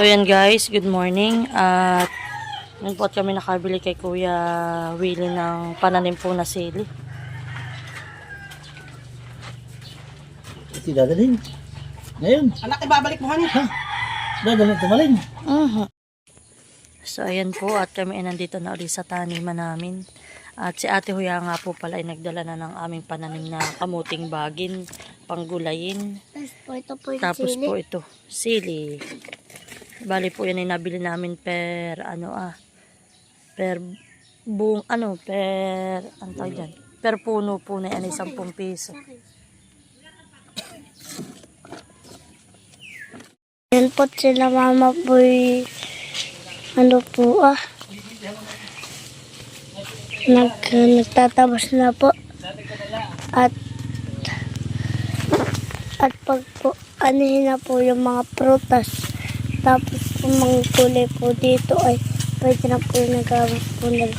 So yan guys, good morning. At ngayon po at kami nakabili kay Kuya Willie ng pananim po na sili. Ito dadalhin. Ngayon. Anak, ibabalik mo han. Ha? Dadalhin, tumalin. So ayan po at kami ay nandito na ulit sa taniman namin. At si Ate Huya nga po pala ay nagdala na ng aming pananim na kamuting bagin, panggulayin. Tapos po ito, sili. Bali po yan ay nabili namin per per puno po na yan ay 10 piso. Yan po sila mama po'y nagtatapos na po at pag po anihin na po yung mga prutas tapos kung mga kulay po dito ay pwede na po yung nagawas po na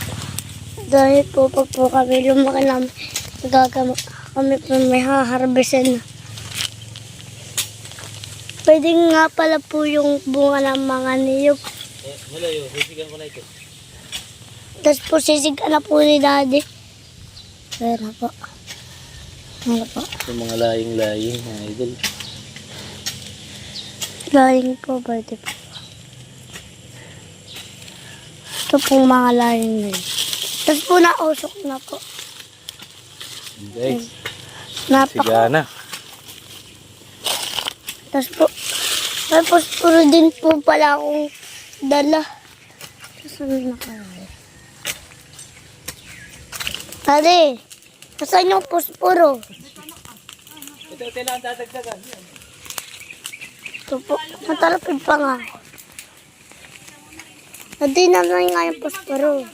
dahil po pag po kami lumaki namin kami po may haharbisin na. Pwede nga pala po yung bunga ng mga niyog. Malayo, sisigan ko na ito. Tapos po sisigan na po ni Daddy. Pero po. Ano po? Yung mga laying-laying, mga idol. Laying po, pwede po. Ito pong mga laying na yun. Tapos po nausok na po. Guys, Napaka. Tapos puro din po pala akong dala. Saan na kaya? Tari, saan yung puspuro? ito lang dadagdagan. Ito po, natalapid pa nga. Hindi naman nga yung puspuro.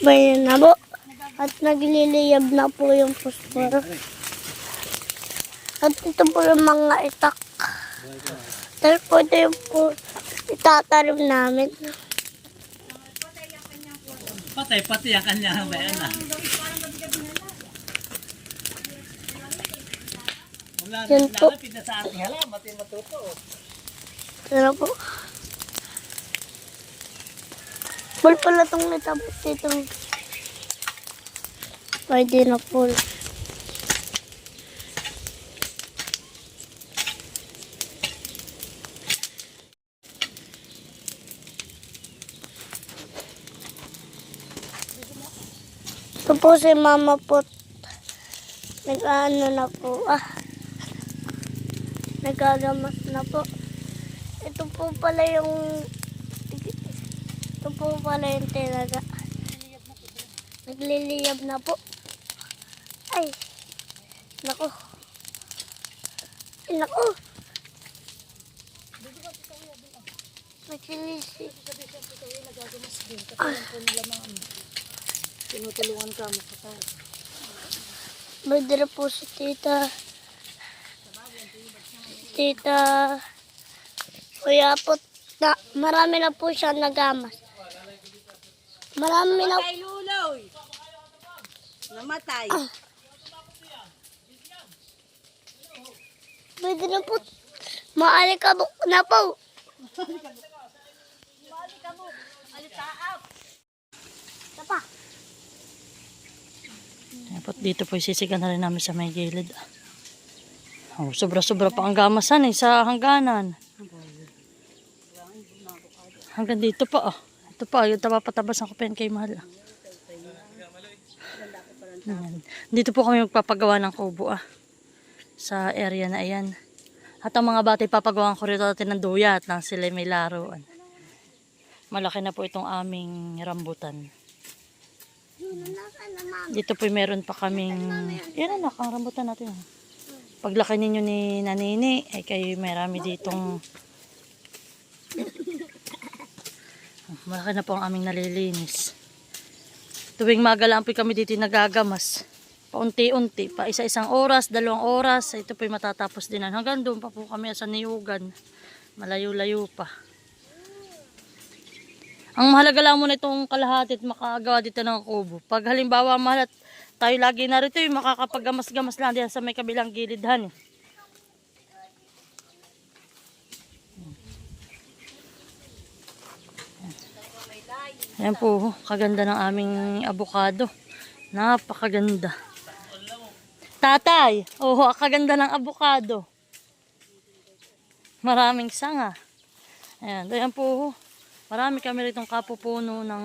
Bayan na po. At nagliliyab na po yung puspuro. At ito po yung mga itak. Tapos po ito yung po itatarim namin. Pati ang kanya bayan na. Yan po. Pina sa ating hala, mati matuto. Pero po. Full pala itong natapos dito. Pwede na full. Ito po si Mama po. Nag-ano na po. Nagagamas na po. Ito po pala yung talaga. Nagliliyab na po. Ay. Nako. Ay, nako. Nagsilisi. Tinutulungan ka makatay. Madara po si Tita. Kuya po, marami na po siya nagamas. Marami na. Ay, luloy. Namatay. Pwede na po. Maalikabok na po. Alitaap. Tapa. Dito po sisigan na rin namin sa may gilid. Oh, sobra-sobra pa ang gamasan sa hangganan. Hanggang dito pa Ito pa, yung tapatabas ng kupen kay Mahal. Dito po kami magpapagawa ng kubo sa area na ayan. At ang mga bata ipapagawa ko rito natin ng duya at lang sila may laruan. Malaki na po itong aming rambutan. Dito po meron pa kaming yan anak, ang rambutan natin. Paglaki ninyo ni Nanini ay kayo marami ditong malaki na po ang aming nalilinis. Tuwing magalaan po kami dito nagagamas. Paunti-unti, pa isa-isang oras, 2 oras, ito po matatapos din. Hanggang doon pa po kami sa Niyugan. Malayo-layo pa. Ang mahalaga lang muna itong kalahati at makagawa dito ng kubo. Pag halimbawa mahal at tayo lagi narito, makakapaggamas-gamas lang diyan sa may kabilang gilidhan. Ayan po, kaganda ng aming abukado. Napakaganda. Tatay, kaganda ng abukado. Maraming sanga. Ayan po. Marami kami ritong kapupuno ng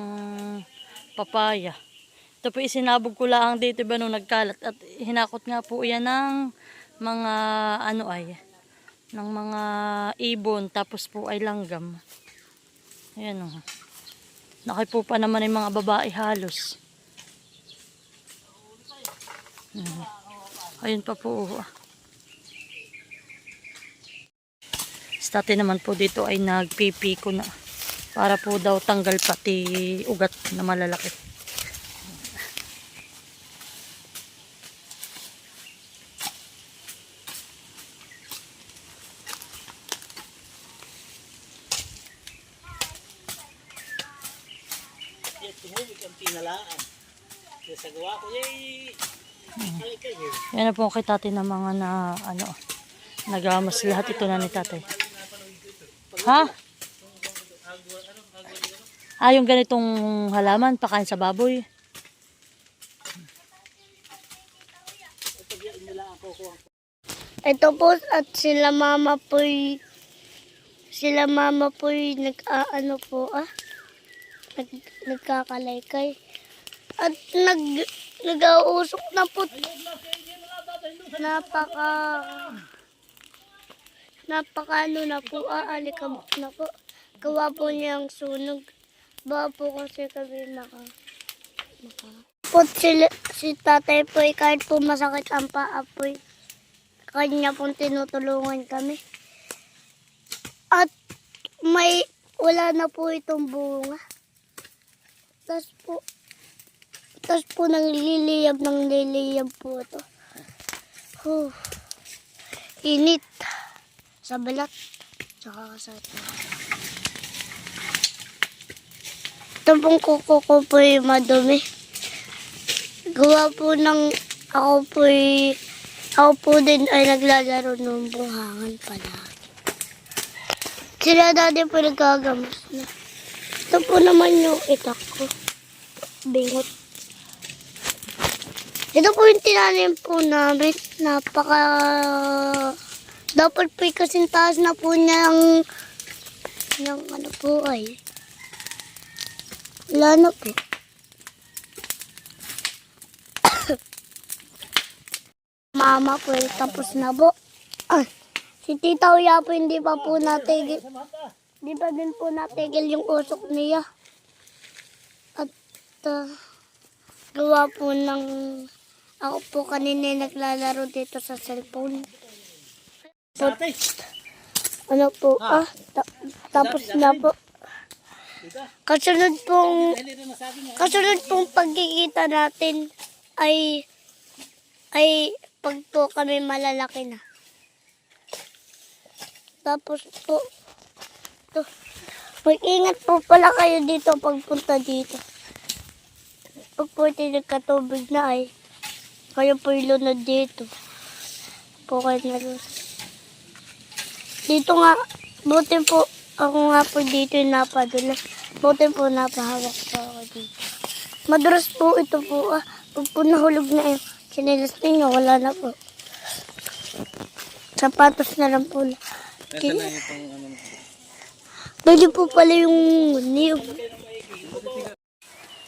papaya. Ito po isinabog ko lang dito ba nung nagkalat. At hinakot nga po yan ng mga ng mga ibon. Tapos po ay langgam. Ayan o. Nakipo pa naman yung mga babae halos. Ayun pa po. Dati naman po dito ay nagpipiko na. Para po daw tanggal pati ugat na malalaki. Tumubig ang pinalaan. Sa gawa ko, Yan na po kay tatay na mga nagamas lahat ito na ni tatay. Ha? Yung ganitong halaman, pakain sa baboy. Ito po at sila mama po'y nagkakalaykay. At nag-ausok na po. Napaka na po, alikabok na po. Gawa po niyang sunog. Ba po kasi kami si tatay po, kahit po masakit ang paa po, kanya pong tinutulungan kami. At wala na po itong bunga. Tapos po nagliliyab po ito. Init. Sa balat. Tsaka sa ito. Ito pong kuko ko po yung madumi. Gawa po ako po din ay naglalaro ng buhangan pala. Sila dati po nagkagamas na. Ito po naman yung itak ko. Bingot. Ito po yung tinanim po namin. Dapat po kasing taas na po niyang ay. Wala na po. Mama po, tapos na po. Si Tita Uya po, hindi pa po natigil. Hindi pa din po natigil yung usok niya. At gawa po ako po kanina naglalaro dito sa cellphone. Tapos na po. Kasunod pong pagkikita natin ay pag po kami malalaki na. Tapos po, mag-ingat po pala kayo dito pagpunta dito. Pag po nagkatubig na ay, kayo po ilunod dito. Po kayo nalunod. Dito nga, buti po, ako nga po dito yung napadulas. Buti po napahawak po ako dito. Madulas po ito po. Pag po nahulog na yung sinilas ninyo, wala na po. Sapatos na lang po. Pwede po pala yung niyog.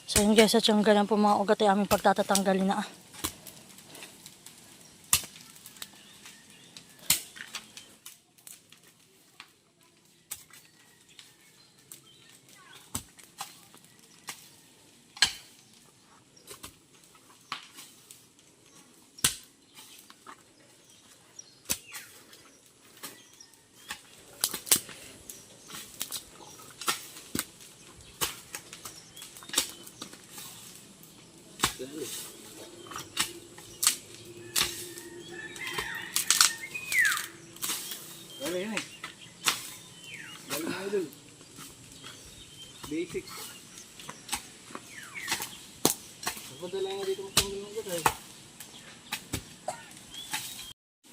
So yun guys, at yung ganyan po mga ugat ay aming pagtatatanggalin na. Wala yan eh. Galing na idol. Basic. Napunta lang nga dito magtanggal ng gata eh.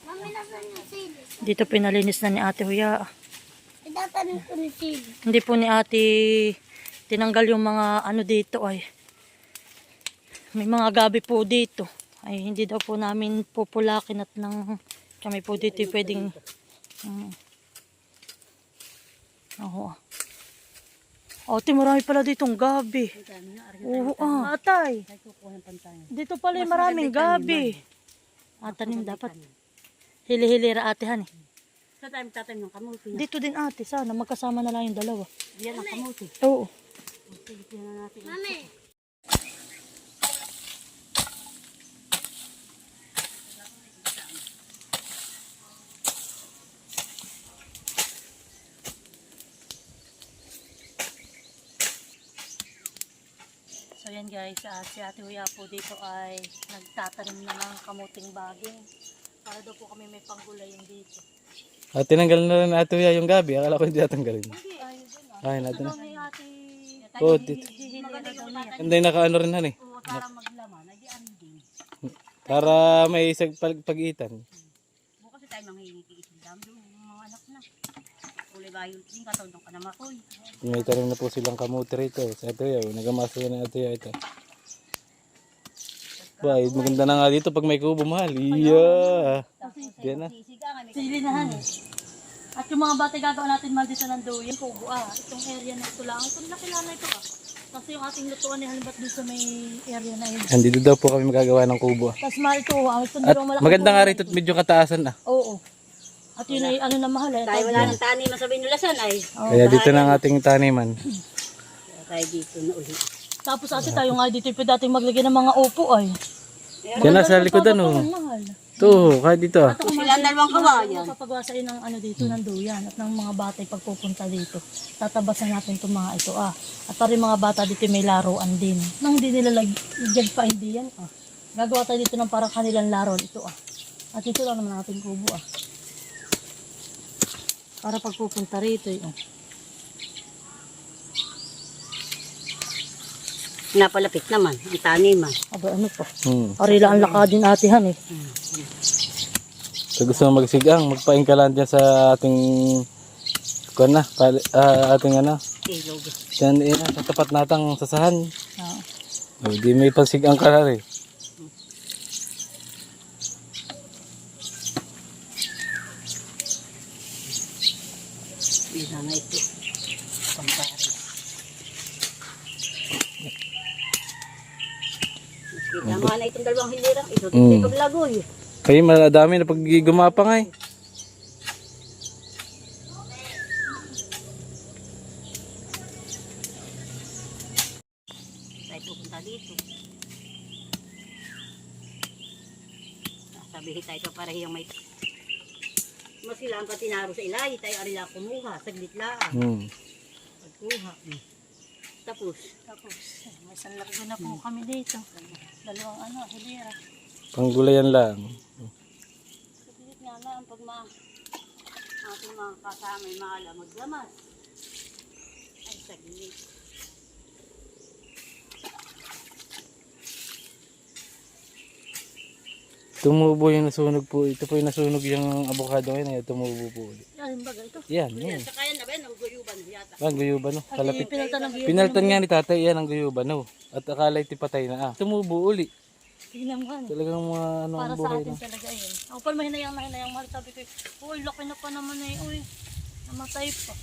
Mami, nasan yung sili? Dito pinalinis na ni Ate Huya. Itatanim ko ni sili. Hindi po ni Ate tinanggal yung mga ano dito ay may mga gabi po dito. Ay hindi daw po namin pupulakin at nang kami po dito pwedeng oo. Ate, marami pala ditong gabi. Oo, atay. Dito pala yung maraming gabi. Tanim dapat. Hili-hilira ate, hani. Sa tayo tatanim ng kamuti. Dito din ate, sana magkasama na lang yung dalawa. Diyan ang kamuti. Oo. Mami. So yan guys, si Ate Huya po dito ay nagtatanim na ng kamuting baging. Para daw po kami may panggulayin dito. At tinanggal na rin Ate Huya yung gabi. Akala ko hindi natanggalin. Hindi, ayun dun Ay, natin na. Ano ni Ate Oo, dito. hihilira daw niya. Hindi nakaano rin han eh. Oo, para maglaman. Ay, di andin. Para may pag-itan. Bukas tayo manghihingi kay Isindam. Yung mga anak na. Kulay bayo. Yung katawang ka na makoy. May tarim na po silang kamuti rito. Sa Ate Huya, nagamasa yan ng Ate Huya ito. Ba, maganda na nga dito pag may kubo mahal. Iya. Diyan na. Sili na han eh. At yung mga bata gagawin natin mal dito ng duyan, kubo itong area na ito lang. Ito nakilala ito Kasi yung ating lutuan ni halimbawa dun sa may area na yun. Andito daw po kami magagawa ng kubo. Tapos mahal ito, ito At dalawang malaki. maganda nga rito at medyo kataasan ah. Oo. At yun ay ano na mahal eh. Tayo wala ng tani masabi nulasan ay. Kaya dito na ang ating taniman. Tayo dito na uli. Tapos ate tayo nga dito yung dating maglagay ng mga upo ay. Yan na sa likodan oh. Mahal. Ito, kahit dito ah. At kung Sila ang dalawang kawayan. Kapagawa sa ng ano dito ng duyan at ng mga bata pagpupunta dito. Tatabasan natin itong mga ito At para yung mga bata dito may laruan din. Nang hindi nila lagyan pa hindi yan Gagawa tayo dito ng parang kanilang laruan ito At ito lang naman ating kubo Para pagpupunta rito Napalapit naman ang taniman. Aba ano pa. Hmm. Arila ang lakadin atihan eh. So gusto mo magsigang, magpaing ka lang dyan sa ating kuwan na, ating ano, Ilog. dyan sa tapat natang sasahan. Oo. Di may pagsigang ka na rin. Isa na ito. Pampari. Tama na itong dalawang hilirang. Ito ito paglagoy. Kaya madami na pag gumapang ay. Tayo pupunta dito. Sabihin tayo para yung may... Mas kailangan pa tinaro sa ilay. Tayo arila kumuha. Saglit lang. Pagkuha. Tapos. May sanlakdo na po kami dito. Dalawang hilira. Panggulayan lang. Saglit nga lang pag ating mga kasama ay maala maglamas. Ay saglit. Tumubo yung nasunog po. Ito po yung nasunog yung avocado ngayon. Tumubo po ulit. Yan baga ito. Yan, yan. Sa kaya na ba yan? Ang guyuban yata. Ang guyuban no. Kalapit. Pinalta ng biyo. Pinaltan nga ni tatay yan ang guyuban no. At akala iti patay na Tumubo uli. Tingnan mo Talagang mga ano para ang sa buhay atin na. talaga yun. Ako pa mahinayang mahal sabi ko, uy laki na pa naman uy. Namatay pa.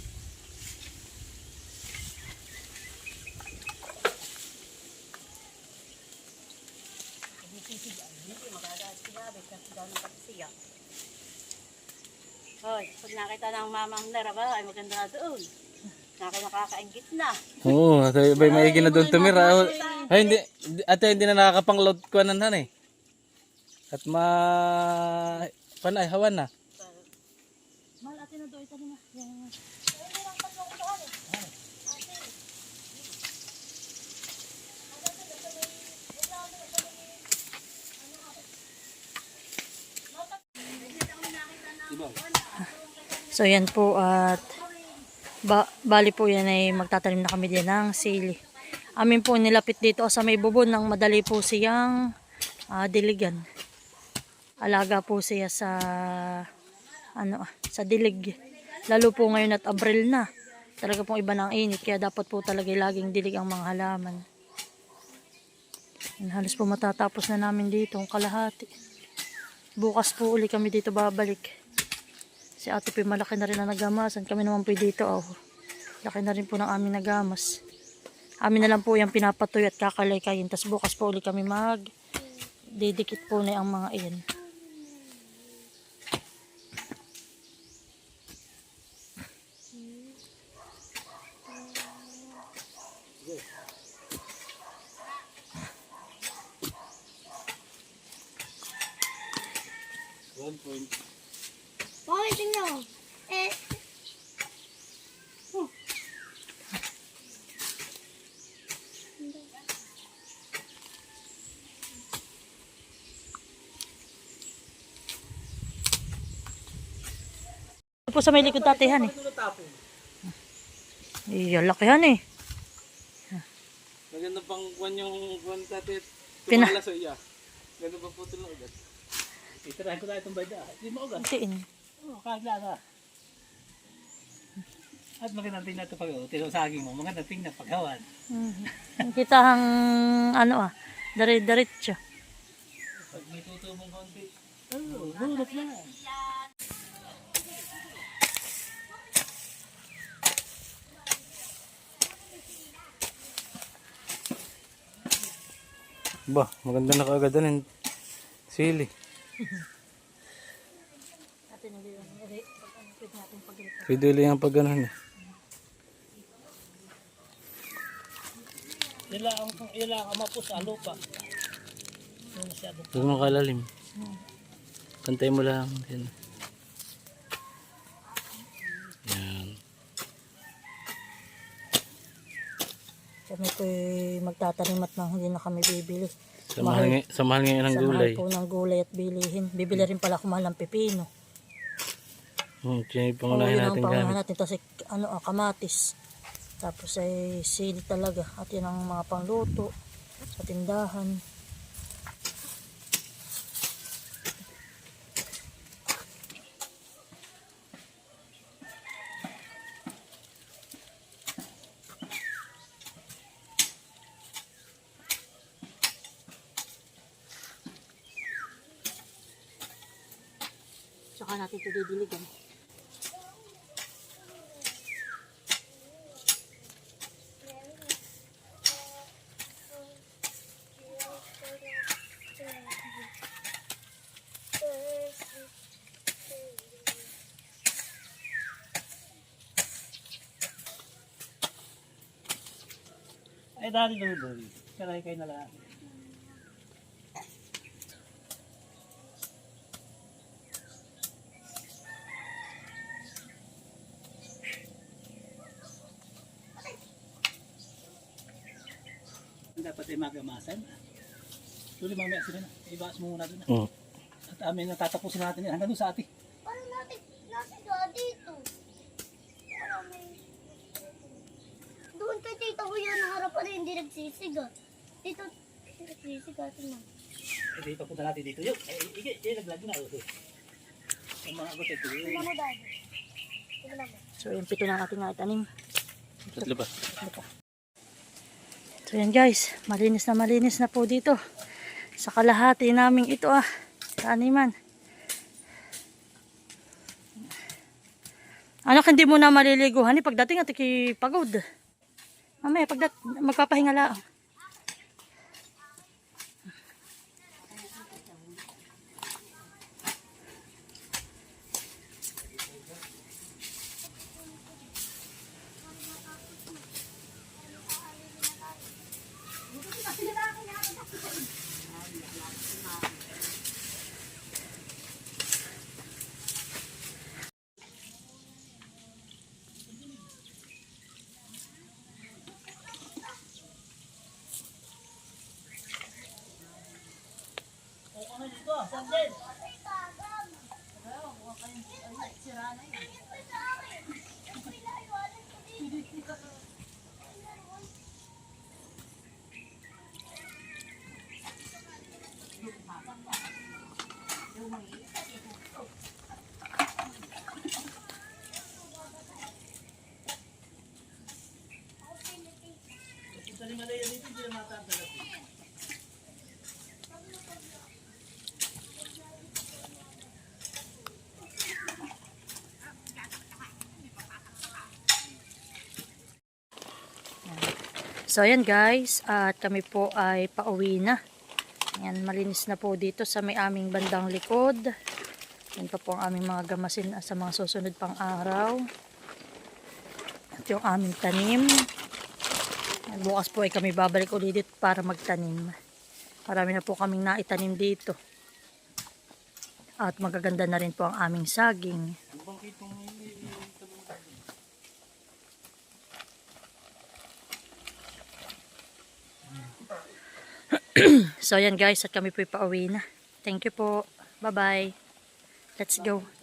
Hoy, pag nakita ng mamang naraba ay maganda doon. Nakakaingit na. Oo, sabi ba maigi na doon tumira. Ay hindi ate hindi na nakakapang-load ko nan eh. At panay hawan na. Mahal ate na doon ito na. Yung... So yan po at bali po yan ay magtatanim na kami din ng sili. Amin po nilapit dito sa may bubon ng madali po siyang diligan. Alaga po siya sa sa dilig. Lalo po ngayon at Abril na. Talaga pong iba ng init, kaya dapat po talaga laging dilig ang mga halaman. Yan, halos po matatapos na namin dito ang kalahati. Bukas po uli kami dito babalik. Si ate po malaki na rin na nagamasan. Kami naman po dito. Oh. Laki na rin po ng aming nagamas. Amin na lang po yung pinapatuyo at kakalay-kayin. Tapos bukas po uli kami didikit po na ang mga iyan. Bakit tingnan mo? Ito po sa may likod tatihan eh. Iyan, lakihan eh. Maganda pang kuwan yung kuwan tatit. Pina- Tumalaso iya. Ganda pa po ito na ugat. Itirahin ko tayo itong bayda. Hindi mo ugat. Tiin. Oo, kagla ka. At magandang tingnan ito pag tinusaging mo. Magandang tingnan paghawan. Kita hang dari-diretso. Pag may tutubong konti. Oo, hulot lang. Ba, maganda na kaagadan yung sili. Pwede ulit yung pag ganun eh. Ila ang mapos sa lupa. Huwag mo kalalim. Pantay mo lang. Yan. Yan. Kami po magtatanim at nang hindi na kami bibili. Sa mahal ngayon ng gulay. Sa mahal po ng gulay at bilihin. Bibili rin pala ako mahal ng pipino. Yun yung Oo, pangunahin yun ang natin pangunahin gamit. natin. Tapos kamatis. Tapos ay sili talaga. At yun ang mga pangluto sa tindahan. Saka natin ito didiligan. Ay, dali doon. Kalay kayo na lang. Dapat ay magamasan. Tuloy mamaya sila na. Ibaas mo muna doon. Mm. At amin natatapusin natin yan. Hanggang doon sa ati. Paano natin nasiga dito? Doon kay Tita Kuya na harapan na hindi nagsisiga. Dito, nagsisiga. Tingnan. Eh, di papunta natin dito. Yung, naglag na. Ang mga agot ito. Tingnan mo, Daddy. Tingnan mo. So yung pito na natin nga itanim. Tatlo ba? So yan guys, malinis na po dito. Sa kalahati namin ito taniman. Anak, hindi mo na maliliguhan pagdating at ikipagod. Mamaya magpapahinga lang. So ayan guys, at kami po ay pauwi na. Ayan, malinis na po dito sa may aming bandang likod. Yan pa po ang aming mga gamasin sa mga susunod pang araw. At yung aming tanim. At bukas po ay kami babalik ulit dito para magtanim. Marami na po kaming naitanim dito. At magaganda na rin po ang aming saging. So ayan guys, at kami po pauwi na. Thank you po. Bye bye. Let's go.